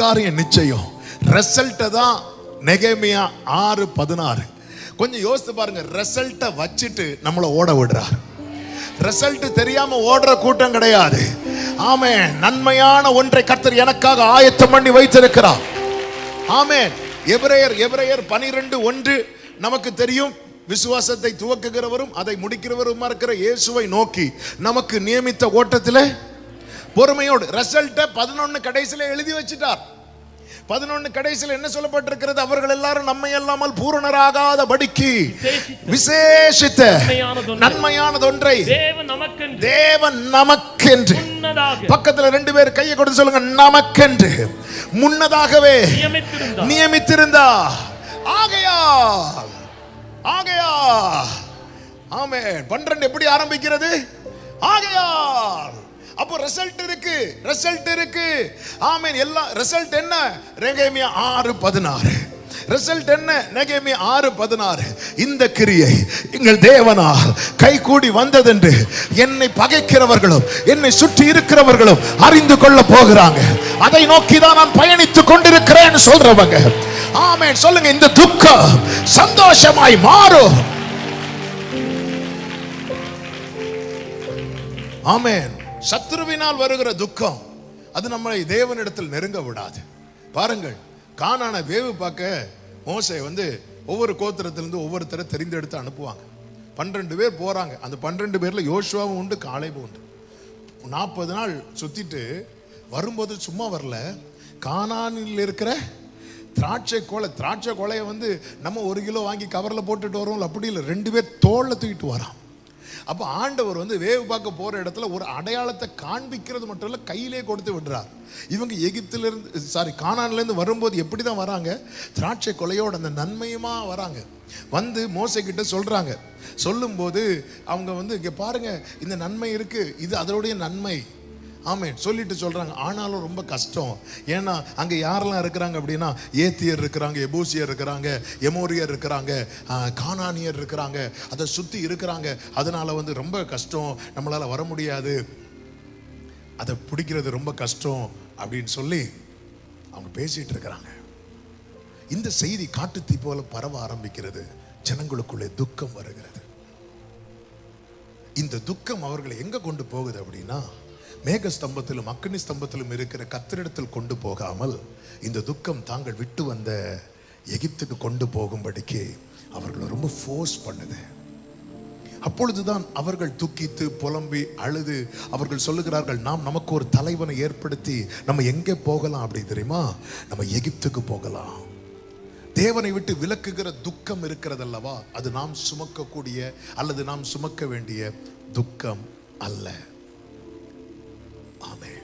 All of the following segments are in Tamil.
காரியம் நிச்சயம். ரிசல்ட் தான் நெகேமியா 6:16. கொஞ்சம் யோசித்து பாருங்க. ரிசல்ட்டை வச்சுட்டு நம்மளை ஓட விடுறார். ரிசல்ட் தெரியாம ஓடுற கூட்டம் கிடையாது. ஆமென். நன்மையான ஒன்றை கர்த்தர் எனக்காக ஆயத்தம் பண்ணி வைத்திருக்கிறார். ஆமென். எபிரேயர் 12:1 நமக்கு தெரியும். விசுவாசத்தை துவக்குகிறவரும் அதை முடிக்கிறவரும் இருக்கிற இயேசுவை நோக்கி நமக்கு நியமித்த ஓட்டத்தில் பொறுமையோடு. ரிசல்ட்டை 11 கடைசியில் எழுதி வச்சிட்டார். 11 கடைசியில் என்ன சொல்லப்பட்டிருக்கிறது? அவர்கள் எல்லாரும் நம்மை அல்லாமல் பூரணராகாத படிக்கு விசேஷித்த நன்மையானதொன்றை தேவன் நமக்கென்று, பக்கத்தில் 2 பேர் கையை கொடுத்து சொல்லுங்க, நமக்கென்று முன்னதாகவே நியமித்திருந்தா. ஆகையால் ஆமென். 12 எப்படி ஆரம்பிக்கிறது? ஆகையால். அப்போ ரிசல்ட் இருக்கு. ஆமென். எல்லாம் ரிசல்ட் என்ன? நெகேமியா 6:16. ரிசல்ட் என்ன? நெகேமியா 6:16. இந்த கிரியை எங்கள் தேவனால் கைகூடி வந்ததென்று என்னை பகைக்கிறவர்களும் என்னை சுற்றி இருக்கிறவர்களும் அறிந்து கொள்ள போகிறாங்க. அதை நோக்கி தான் நான் பயணித்துக் கொண்டிருக்கிறேன் சொல்றவங்க ஆமென் சொல்லுங்க. இந்த துக்கம் சந்தோஷமாய் மாறும். ஆமென். சத்துருவினால் வருகிற துக்கம் அது நம்மளை தேவனிடத்தில் நெருங்க விடாது. பாருங்கள், கானான வேவு பார்க்க மோசே ஒவ்வொரு கோத்திரத்திலிருந்து ஒவ்வொருத்தரை தெரிந்தெடுத்து அனுப்புவாங்க. 12 பேர் போறாங்க. அந்த 12 பேர்ல யோசுவாவும் உண்டு, காலேபும் உண்டு. 40 நாள் சுத்திட்டு வரும்போது சும்மா வரல. கானானில் இருக்கிற திராட்சை கொலையை நம்ம 1 கிலோ வாங்கி கவர்ல போட்டுட்டு வரோம், அப்படி இல்லை, 2 பேர் தோல்ல தூக்கிட்டு வரான். அப்போ ஆண்டவர் வேவு பார்க்க போற இடத்துல ஒரு அடையாளத்தை காண்பிக்கிறது மட்டும் இல்லை, கையிலே கொடுத்து விடுறார். இவங்க கானான்லேருந்து வரும்போது எப்படி தான் வராங்க? திராட்சை கொலையோட அந்த நன்மையுமா வராங்க. மோசே கிட்ட சொல்றாங்க. சொல்லும்போது அவங்க இங்க பாருங்க, இந்த நன்மை இருக்கு, இது அதனுடைய நன்மை. ஆமென். சொல்லிட்டு சொல்றாங்க. ஆனாலும் ரொம்ப கஷ்டம். ஏன்னா அங்க யாரெல்லாம் இருக்கிறாங்க அப்படின்னா, ஏத்தியர் இருக்கிறாங்க, எபூசியர் இருக்கிறாங்க, எமோரியர் இருக்கிறாங்க, கானானியர் இருக்கிறாங்க, அதை சுத்தி இருக்கிறாங்க. அதனால ரொம்ப கஷ்டம், நம்மளால வர முடியாது, அதை பிடிக்கிறது ரொம்ப கஷ்டம் அப்படின்னு சொல்லி அவங்க பேசிட்டு இருக்கிறாங்க. இந்த செய்தி காட்டுத்தீ போல பரவ ஆரம்பிக்கிறது. ஜனங்களுக்குள்ளே துக்கம் வருகிறது. இந்த துக்கம் அவர்களை எங்க கொண்டு போகுது அப்படின்னா, மேக ஸ்தம்பத்திலும் அக்னி ஸ்தம்பத்திலும் இருக்கிற கர்த்தரிடத்தில் கொண்டு போகாமல் இந்த துக்கம் தாங்கள் விட்டு வந்த எகிப்துக்கு கொண்டு போகும்படிக்கு அவர்களை ரொம்ப ஃபோர்ஸ் பண்ணுது. அப்பொழுதுதான் அவர்கள் துக்கித்து புலம்பி அழுது அவர்கள் சொல்லுகிறார்கள், நமக்கு ஒரு தலைவனை ஏற்படுத்தி நம்ம எங்கே போகலாம் அப்படி தெரியுமா? நம்ம எகிப்துக்கு போகலாம். தேவனை விட்டு விலக்குகிற துக்கம் இருக்கிறதல்லவா, அது நாம் சுமக்கக்கூடிய அல்லது நாம் சுமக்க வேண்டிய துக்கம் அல்ல. ஆமென்.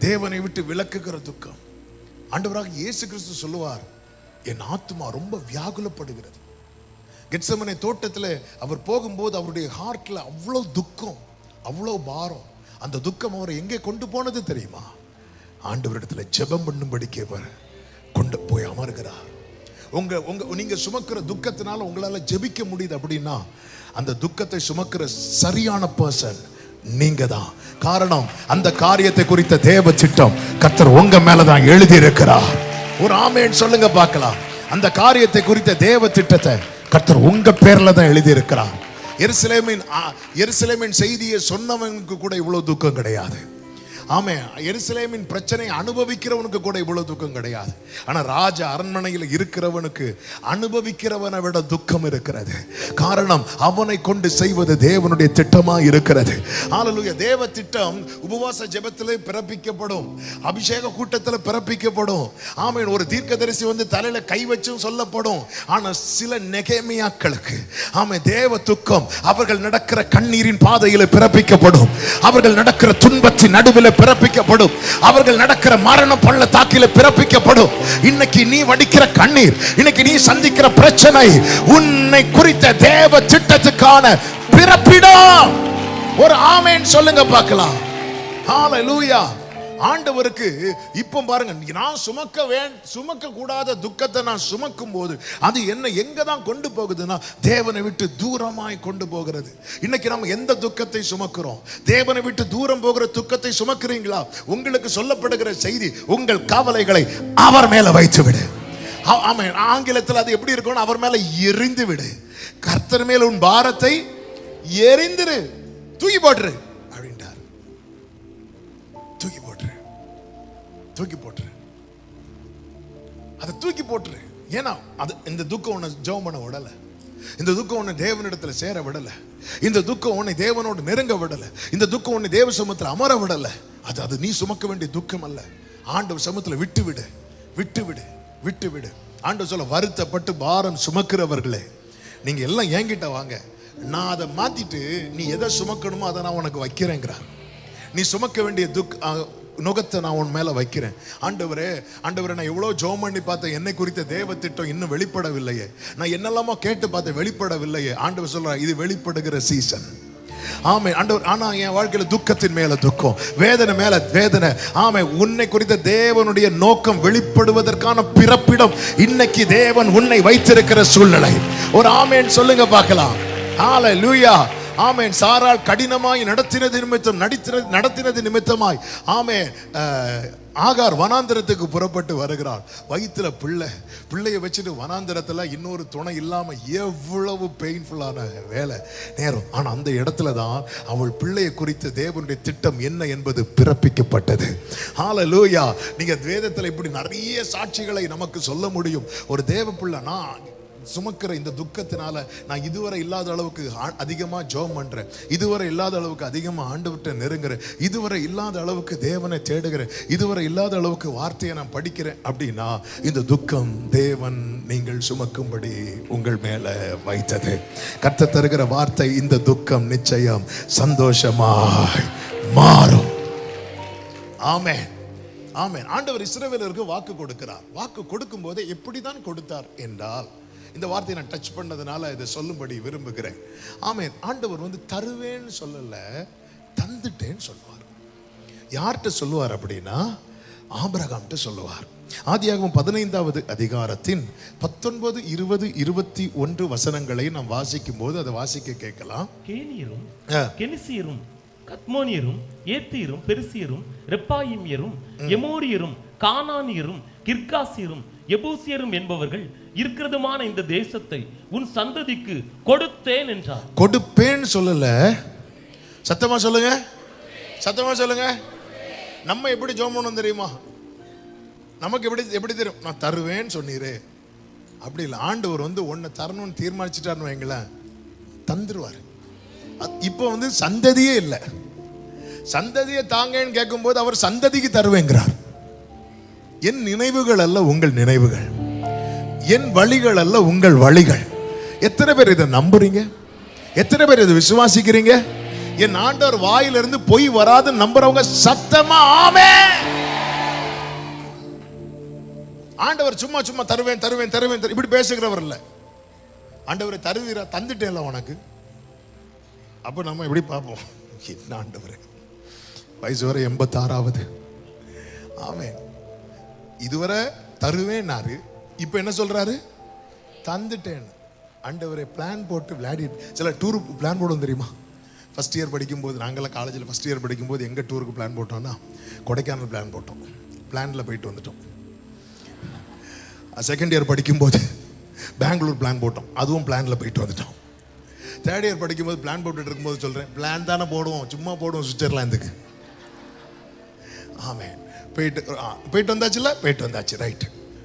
தேவனை விட்டு விலக்குகிற துக்கம். ஆண்டவராக இயேசு கிறிஸ்து சொல்லுவார், என் ஆத்துமா ரொம்ப வியாகுலப்படுகிறது. கெத்செமனே தோட்டத்தில் அவர் போகும்போது அவருடைய ஹார்ட்ல அவ்வளவு துக்கம், அவ்வளவு பாரம். அந்த துக்கம் அவரை எங்கே கொண்டு போனது தெரியுமா? ஆண்டவரிடத்துல ஜெபம் பண்ணும்படிக்கு அவர் கொண்டு போய் அமர்கிறார். நீங்க சுமக்கிற துக்கத்தினால உங்களால ஜெபிக்க முடியுது அப்படின்னா, அந்த துக்கத்தை சுமக்கிற சரியான பர்சன் நீங்க தான். காரணம், அந்த காரியத்தை குறித்த தேவ சித்தம் கர்த்தர் உங்க மேலதான் எழுதி இருக்கிறார். ஒரு ஆமென் சொல்லுங்க பார்க்கலாம். அந்த காரியத்தை குறித்த தேவ திட்டத்தை கர்த்தர் உங்க பேர்ல தான் எழுதி இருக்கிறார். எருசலேமின் செய்தியை சொன்னவனுக்கு கூட இவ்வளவு துக்கம் கிடையாது. ஆமென். எருசலேமின் பிரச்சனை அனுபவிக்கிறவனுக்கு கூட இவ்வளவு துக்கம் கிடையாது. ஆனா ராஜ அரண்மனையில் இருக்கிறவனுக்கு அனுபவிக்கிறவனை விட துக்கம் இருக்கிறது. காரணம், அவனை கொண்டு செய்வது தேவனுடைய திட்டமா இருக்கிறது. ஹல்லேலூயா. தேவ திட்டம் உபவாச ஜெபத்திலே பிறப்பிக்கப்படும், அபிஷேக கூட்டத்தில் பிறப்பிக்கப்படும். ஆமென். ஒரு தீர்க்கதரிசி தலையில கை வச்சும் சொல்லப்படும். ஆனா சில நெகேமியாக்களுக்கு ஆமென் தேவ துக்கம் அவர்கள் நடக்கிற கண்ணீரின் பாதையில பிறப்பிக்கப்படும், அவர்கள் நடக்கிற துன்பத்தின் நடுவில் பிறப்பிக்கப்படும், அவர்கள் நடக்கிற மரண பள்ளத்தாக்கில பிறப்பிக்கப்படும். இன்னைக்கு நீ வடிக்கிற கண்ணீர், இன்னைக்கு நீ சந்திக்கிற பிரச்சனை உன்னை குறித்த தேவ திட்டத்துக்கான பிறப்பிடம். ஒரு ஆமென் சொல்லுங்க பார்க்கலாம். ஹல்லேலூயா. ஆண்டவருக்கு இப்போ பாருங்க, நான் சுமக்க கூடாத துக்கத்தை நான் சுமக்கும் போது அது என்ன எங்க தான் கொண்டு போகுதுன்னா தேவனை விட்டு தூரமாய் கொண்டு போகிறது. இன்னைக்கு நம்ம எந்த துக்கத்தை சுமக்கிறோம்? தேவனை விட்டு தூரம் போகிற துக்கத்தை சுமக்கிறீங்களா? உங்களுக்கு சொல்லப்படுகிற செய்தி, உங்கள் கவலைகளை அவர் மேல வைத்து விடு. ஆங்கிலத்தில் அது எப்படி இருக்கும்? அவர் மேல எறிந்து விடு. கர்த்தர் மேல உன் பாரத்தை எறிந்துரு, தூக்கி போட்டுரு அப்படின்றார். தூக்கி போட்டுரு, தூக்கி போட்டுரு, அதை தூக்கி போட்டுரு. ஏன்னா அது இந்த துக்கம் உன்னை ஜெபம் பண்ண விடல, இந்த துக்கம் உன்னை தேவனிடத்துல சேர விடல, இந்த துக்கம் உன்னை தேவனோடு நெருங்க விடல, இந்த துக்கம் உன்னை தேவ சமூகத்தில் அமர விடல. அது நீ சுமக்க வேண்டிய துக்கம் அல்ல. ஆண்டவர் சமூகத்தில் விட்டு விடு, விட்டு விடு, விட்டு விடு. ஆண்டவர் சொல்ல, வருத்தப்பட்டு பாரம் சுமக்கிறவர்களே நீங்க எல்லாம் என்கிட்ட வாங்க, நான் அதை மாத்திட்டு நீ எதை சுமக்கணுமோ அதை நான் உனக்கு வைக்கிறேங்கிறார். நீ சுமக்க வேண்டிய நுகத்தை நான் உன் மேல வைக்கிறேன். ஆண்டவரே, ஆண்டவரே, நான் எவ்வளவு ஜெபம் பண்ணி பார்த்தேன், என்னை குறித்த தேவ திட்டம் இன்னும் வெளிப்படவில்லையே, நான் என்னெல்லாமோ கேட்டு பார்த்தேன் வெளிப்படவில்லையே. ஆண்டவர் சொல்றார், இது வெளிப்படுகிற சீசன். ஆமே ஆண்டவர். ஆனா என் வாழ்க்கையில துக்கத்தின் மேல துக்கம், வேதனை மேல வேதனை. ஆமே, உன்னை குறித்த தேவனுடைய நோக்கம் வெளிப்படுவதற்கான பிறப்பிடம் இன்னைக்கு தேவன் உன்னை வைத்திருக்கிற சூழ்நிலை. ஒரு ஆமேன் சொல்லுங்க பார்க்கலாம். ஹல்லேலூயா. ஆமேன். சாராள் கடினமாய் நடத்தினது நிமித்தமாய் ஆமேன் ஆகார் வனாந்திரத்துக்கு புறப்பட்டு வருகிறாள். வயிற்றுல பிள்ளைய வச்சுட்டு வனாந்திரத்துல இன்னொரு துணை இல்லாம எவ்வளவு பெயின்ஃபுல்லான வேலை நேரம். ஆனா அந்த இடத்துல தான் அவள் பிள்ளையை குறித்த தேவனுடைய திட்டம் என்ன என்பது பிறப்பிக்கப்பட்டது. ஹல்லேலூயா. நீங்க வேதத்துல இப்படி நிறைய சாட்சிகளை நமக்கு சொல்ல முடியும். ஒரு தேவ பிள்ளை நான் சுமக்கிற இந்த துக்கத்தினால நான் இதுவரை இல்லாத அளவுக்கு அதிகமா ஜெபம் பண்றேன், இதுவரை இல்லாத அளவுக்கு அதிகமா ஆண்டவர்கிட்ட நெருங்குறேன், இதுவரை இல்லாத அளவுக்கு தேவனை தேடுகிறேன், இதுவரை இல்லாத அளவுக்கு வார்த்தையை நான் படிக்கிறேன் அப்படின்னா இந்த துக்கம் தேவன் நீங்கள் சுமக்கும்படி உங்கள் மேல வைத்தது. கர்த்தர் தருகிற வார்த்தை, இந்த துக்கம் நிச்சயம் சந்தோஷமாய் மாறும். ஆமென், ஆமென். ஆண்டவர் இஸ்ரவேலருக்கு வாக்கு கொடுக்கிறார். வாக்கு கொடுக்கும் போதே எப்படிதான் கொடுத்தார் என்றால், இந்த வார்த்தையை நான் டச் பண்ணதுனால இதை சொல்லும்படி விரும்புகிறேன். ஆமென். ஆண்டவர் தருவேன்னு சொல்லல, தந்துட்டேன்னு சொல்லுவார். யார்கிட்ட சொல்லுவார் அப்படின்னா ஆபிரகாம்கிட்ட சொல்லுவார். ஆதியாகமம் 15வது அதிகாரத்தின் 19, 20, 21 வசனங்களை நாம் வாசிக்கும் போது அதை வாசிக்க கேட்கலாம். கேனியரும் கெனிசியரும் கத்மோனியரும் ஏத்தியரும் பெரிசியரும் ரெப்பாயிமியரும் எமோரியரும் கானானியரும் கிர்காசியரும் எபூசியரும் என்பவர்கள் இருக்கிறதுமான இந்த தேசத்தை உன் சந்ததிக்கு கொடுத்தேன் என்றார். கொடுப்பேன் சொல்லல, சத்தமா சொல்லுங்க, சத்தமா சொல்லுங்க. நம்ம எப்படி ஜெபம் பண்ணணும் தெரியுமா? நமக்கு எப்படி தெரியும்? நான் தருவேன்னு சொன்னீரே, அப்படி இல்லை. ஆண்டவர் ஒன்னை தரணும்னு தீர்மானிச்சுட்டாருன்னு வைங்களேன், தந்துருவார். இப்போ சந்ததியே இல்லை. சந்ததியை தாங்கன்னு கேட்கும் போது அவர் சந்ததிக்கு தருவேங்கிறார். என் நினைவுகள் அல்ல உங்கள் நினைவுகள், என் வழிகள் அல்ல உங்கள் வழிகள். எத்தனை பேர் இதை நம்புறீங்க? எத்தனை பேர் இதை விசுவாசிக்கிறீங்க? என் ஆண்டவர் வாயிலிருந்து பொய் வராது நம்புறவங்க சத்தமா ஆமென். ஆண்டவர் சும்மா சும்மா தருவேன் தருவேன் தருவேன் இப்படி பேசுகிறவர் இல்ல. ஆண்டவரை தருவீரா? தந்துட்டேன்ல உனக்கு. அப்ப நம்ம எப்படி பார்ப்போம்? என்ன ஆண்டவரே, வயசு வரை 86வது. ஆமென். இதுவரை தருவேன்னாரு, இப்ப என்ன சொல்றாரு? தந்துட்டேன். ஆண்டவரை பிளான் போட்டு விளையாடி. சில டூருக்கு பிளான் போடுவோம் தெரியுமா? ஃபர்ஸ்ட் இயர் படிக்கும்போது, நாங்களாம் காலேஜில் ஃபர்ஸ்ட் இயர் படிக்கும்போது எங்கே டூருக்கு பிளான் போட்டோம்னா கொடைக்கானல் பிளான் போட்டோம். பிளானில் போயிட்டு வந்துட்டோம். செகண்ட் இயர் படிக்கும்போது பெங்களூர் பிளான் போட்டோம், அதுவும் பிளானில் போயிட்டு வந்துட்டோம். தேர்ட் இயர் படிக்கும்போது பிளான் போட்டுட்டு இருக்கும்போது சொல்கிறேன், பிளான் தானே போடுவோம், சும்மா போடுவோம் சுவிட்சர்லாந்துக்கு. ஆமாம், போயிட்டு வந்தாச்சுல்ல, போயிட்டு வந்தாச்சு, ரைட்.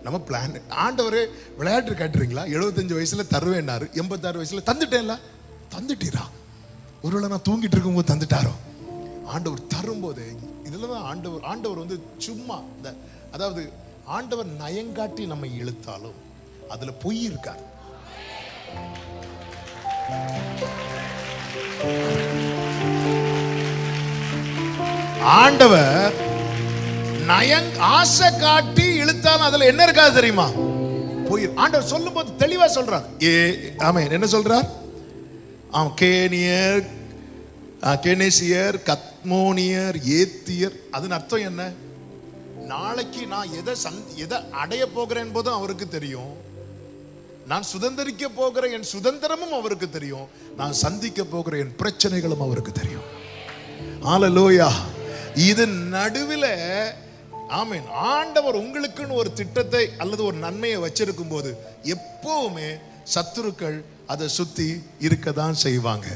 நம்ம பிளான். ஆண்டவர் விளையாட்டு காட்டுறீங்களா? 75 வயசுல தருவேன்னாரு, 86 வயசுல தந்துட்டேன்ல. தந்துட்டீரா? ஒருவேளை நான் தூங்கிட்டு இருக்கும்போது தந்துட்டாரோ? ஆண்டவர் தரும்போது இதுலதான் ஆண்டவர் சும்மா அதாவது ஆண்டவர் நயங்காட்டி நம்ம இழுத்தாலும் அதுல பொய் இருக்காது. ஆண்டவர் ஆசை காட்டி இழுத்தாலும் அதுல என்ன இருக்காது தெரியுமா? பொய். ஆண்டவர் சொல்லும் போது தெளிவா சொல்றார். ஆமென். என்ன சொல்றார்? கேனியர், கெனேசியர், கத்மோனியர், ஏத்தியர். அதன் அர்த்தம் என்ன? நாளைக்கு நான் எதை அடைய போகிறேன் என்பதும் அவருக்கு தெரியும். நான் சுதந்திரிக்க போகிற என் சுதந்திரமும் அவருக்கு தெரியும். நான் சந்திக்க போகிற என் பிரச்சனைகளும் அவருக்கு தெரியும். ஹல்லேலூயா. இது நடுவில் ஆமென், ஆண்டவர் உங்களுக்குன்னு ஒரு திட்டத்தை அல்லது ஒரு நன்மையை வச்சிருக்கும் போது எப்பவுமே சத்துருக்கள் அதை சுத்தி இருக்கதான் செய்வாங்க.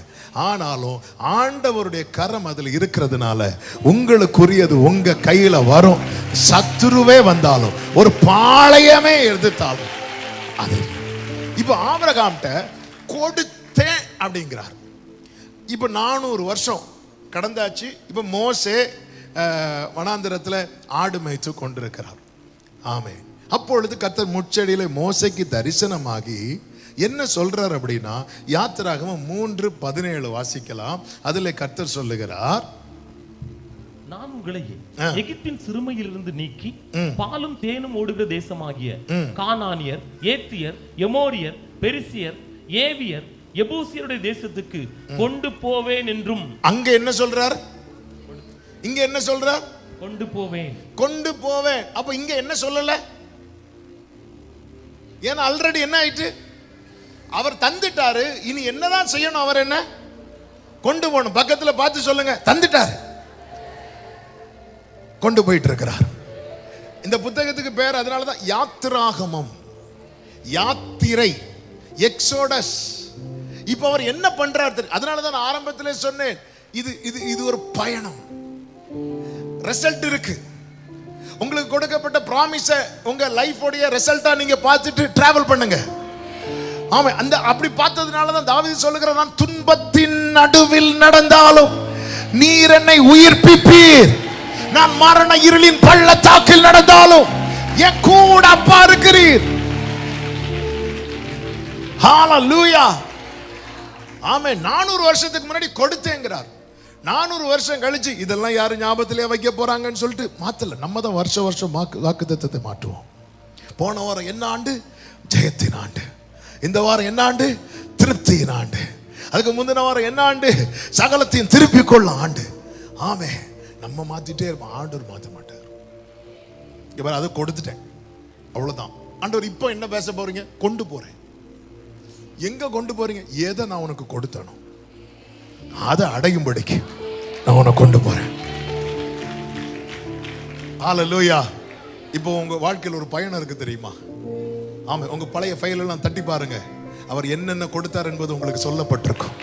ஆனாலும் ஆண்டவருடைய கரம் அதில் இருக்கிறதுனால உங்களுக்குரியது உங்க கையில வரும். சத்துருவே வந்தாலும், ஒரு பாளையமே எதிர்த்தாலும் அது. இப்ப ஆபிரகாம்கிட்ட கொடுத்தேன் அப்படிங்கிறார். இப்ப 400 வருஷம் கடந்தாச்சு. இப்ப மோசே வனாந்திரத்துல ஆடு மேய்த்து கொண்டிருக்கிறார். ஆமென். அப்பொழுது கர்த்தர் முட்செடியில மோசைக்கு தரிசனமாகி என்ன சொல்றார் அப்படின்னா, யாத்திராகமம் 3:17 வாசிக்கலாம். அதுல கர்த்தர் சொல்லுகிறார், நான் உங்களை எகிப்தின் சிறுமையிலிருந்து நீக்கி பாலும் தேனும் ஓடுகிற தேசமாகிய கானானியர், ஏத்தியர், எமோரியர், பெரிசியர், ஏவியர், எபூசியருடைய தேசத்துக்கு கொண்டு போவேன் என்றும். அங்க என்ன சொல்றார்? இங்க என்ன சொல்றார்? கொண்டு போவேன், கொண்டு போவேன். அப்ப இங்க என்ன சொல்லல? ஏன்னா ஆல்ரெடி என்ன ஆயிட்டு, அவர் தந்துட்டாரு. இனி என்னதான் செய்யணும்? அவர் என்ன கொண்டு போகணும். பக்கத்துல பார்த்து சொல்லுங்க, தந்துட்டாரு, கொண்டு போயிட்டு இருக்கிறார். இந்த புத்தகத்துக்கு பேர் அதனாலதான் யாத்திராகமம், யாத்திரை, எக்ஸோடஸ். இப்ப அவர் என்ன பண்றாரு? அதனாலதான் நான் ஆரம்பத்திலே சொன்னேன், இது ஒரு பயணம். ரிசல்ட் இருக்கு. உங்களுக்கு கொடுக்கப்பட்ட பிராமிஸ உங்க லைஃப் உடைய ரிசல்ட்டா நீங்க பார்த்துட்டு டிராவல் பண்ணுங்க. ஆமா, அந்த அப்படி பார்த்ததுனால தான் தாவீது சொல்லுகிறார், நான் துன்பத்தின் நடுவில் நடந்தாலும் நீர் என்னை உயிர்ப்பிப்பீர், நான் மரண இருளின் பள்ளத்தாக்கில் நடந்தாலும் என் கூட அப்பா இருக்கிறீர். ஹalleluya. ஆமென். 400 வருஷத்துக்கு முன்னாடி கொடுத்தேங்கிறார். 400 வருஷம் கழிச்சு இதெல்லாம் யாரும் ஞாபகத்திலே வைக்க போறாங்கன்னு சொல்லிட்டு மாத்தல. நம்ம தான் வருஷம் வாக்குத்தத்தத்தை மாற்றுவோம். போன வாரம் என்ன ஆண்டு? ஜெயத்தின் ஆண்டு. இந்த வாரம் என்ன ஆண்டு? திருப்தியின் ஆண்டு. அதுக்கு முந்தின வாரம் என்ன ஆண்டு? சகலத்தையும் திருப்பிக் கொள்ள ஆண்டு. ஆமே, நம்ம மாத்திட்டே இருப்போம், ஆண்டவர் மாத்த மாட்டார். இப்ப அதை கொடுத்துட்டேன், அவ்வளவுதான். ஆண்டவர் இப்போ என்ன பேச போறீங்க? கொண்டு போறேன். எங்க கொண்டு போறீங்க? எதை நான் உனக்கு கொடுத்தனோ அதை அடையும்படிக்கு நான் உனக்கு கொண்டு போறேன். ஹல்லேலூயா. இப்போ உங்க வாழ்க்கையில் ஒரு பயணம் இருக்கு தெரியுமா? ஆமா, உங்க பழைய ஃபைல் எல்லாம் தட்டி பாருங்க. அவர் என்னென்ன கொடுத்தார் என்பது உங்களுக்கு சொல்லப்பட்டிருக்கும்.